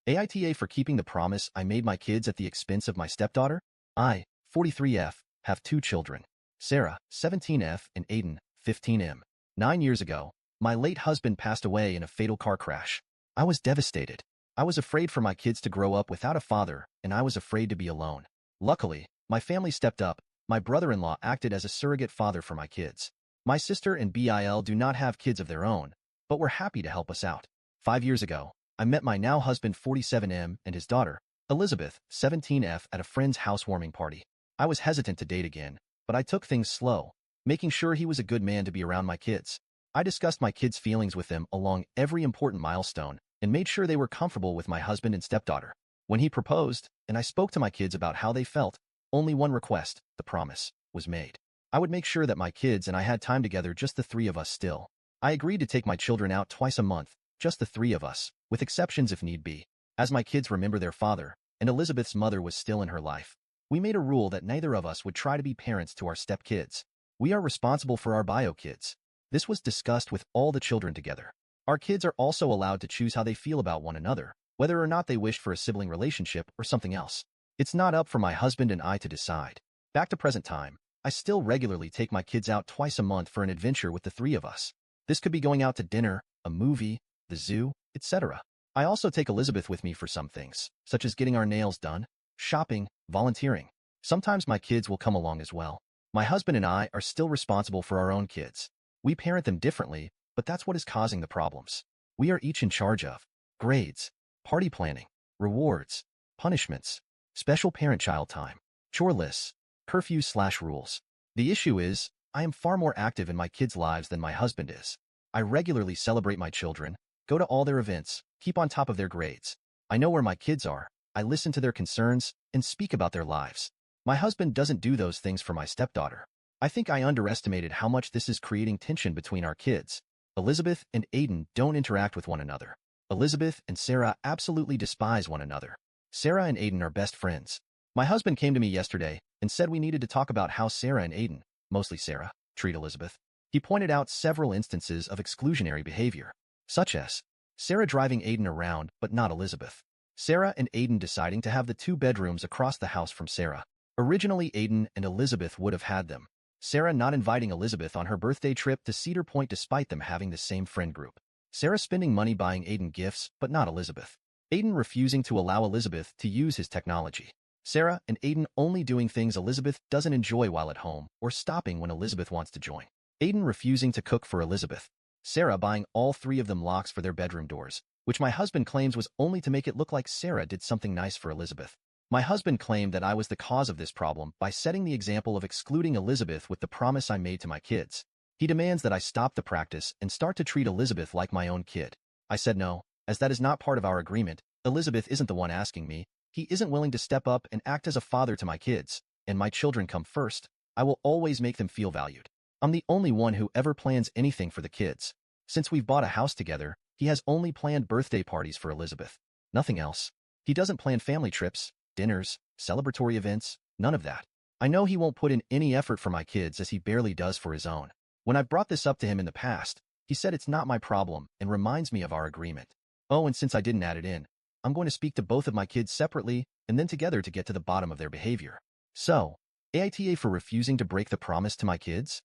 AITA for keeping the promise I made my kids at the expense of my stepdaughter. I, 43F, have two children, Sarah, 17F, and Aiden, 15M. 9 years ago, my late husband passed away in a fatal car crash. I was devastated. I was afraid for my kids to grow up without a father, and I was afraid to be alone. Luckily, my family stepped up. My brother-in-law acted as a surrogate father for my kids. My sister and Bill do not have kids of their own, but were happy to help us out. 5 years ago, I met my now husband 47M and his daughter, Elizabeth, 17F, at a friend's housewarming party. I was hesitant to date again, but I took things slow, making sure he was a good man to be around my kids. I discussed my kids' feelings with them along every important milestone and made sure they were comfortable with my husband and stepdaughter. When he proposed, and I spoke to my kids about how they felt, only one request, the promise, was made. I would make sure that my kids and I had time together, just the three of us still. I agreed to take my children out twice a month, just the three of us, with exceptions if need be. As my kids remember their father, and Elizabeth's mother was still in her life, we made a rule that neither of us would try to be parents to our stepkids. We are responsible for our bio kids. This was discussed with all the children together. Our kids are also allowed to choose how they feel about one another, whether or not they wish for a sibling relationship or something else. It's not up for my husband and I to decide. Back to present time, I still regularly take my kids out twice a month for an adventure with the three of us. This could be going out to dinner, a movie, the zoo, etc. I also take Elizabeth with me for some things, such as getting our nails done, shopping, volunteering. Sometimes my kids will come along as well. My husband and I are still responsible for our own kids. We parent them differently, but that's what is causing the problems. We are each in charge of grades, party planning, rewards, punishments, special parent-child time, chore lists, curfews/rules. The issue is, I am far more active in my kids' lives than my husband is. I regularly celebrate my children, go to all their events, keep on top of their grades. I know where my kids are, I listen to their concerns, and speak about their lives. My husband doesn't do those things for my stepdaughter. I think I underestimated how much this is creating tension between our kids. Elizabeth and Aiden don't interact with one another. Elizabeth and Sarah absolutely despise one another. Sarah and Aiden are best friends. My husband came to me yesterday and said we needed to talk about how Sarah and Aiden, mostly Sarah, treat Elizabeth. He pointed out several instances of exclusionary behavior, such as Sarah driving Aiden around but not Elizabeth. Sarah and Aiden deciding to have the two bedrooms across the house from Sarah. Originally, Aiden and Elizabeth would have had them. Sarah not inviting Elizabeth on her birthday trip to Cedar Point despite them having the same friend group. Sarah spending money buying Aiden gifts but not Elizabeth. Aiden refusing to allow Elizabeth to use his technology. Sarah and Aiden only doing things Elizabeth doesn't enjoy while at home or stopping when Elizabeth wants to join. Aiden refusing to cook for Elizabeth. Sarah buying all three of them locks for their bedroom doors, which my husband claims was only to make it look like Sarah did something nice for Elizabeth. My husband claimed that I was the cause of this problem by setting the example of excluding Elizabeth with the promise I made to my kids. He demands that I stop the practice and start to treat Elizabeth like my own kid. I said no, as that is not part of our agreement. Elizabeth isn't the one asking me. He isn't willing to step up and act as a father to my kids, and my children come first. I will always make them feel valued. I'm the only one who ever plans anything for the kids. Since we've bought a house together, he has only planned birthday parties for Elizabeth. Nothing else. He doesn't plan family trips, dinners, celebratory events, none of that. I know he won't put in any effort for my kids as he barely does for his own. When I've brought this up to him in the past, he said it's not my problem and reminds me of our agreement. Oh, and since I didn't add it in, I'm going to speak to both of my kids separately and then together to get to the bottom of their behavior. So, AITA for refusing to break the promise to my kids?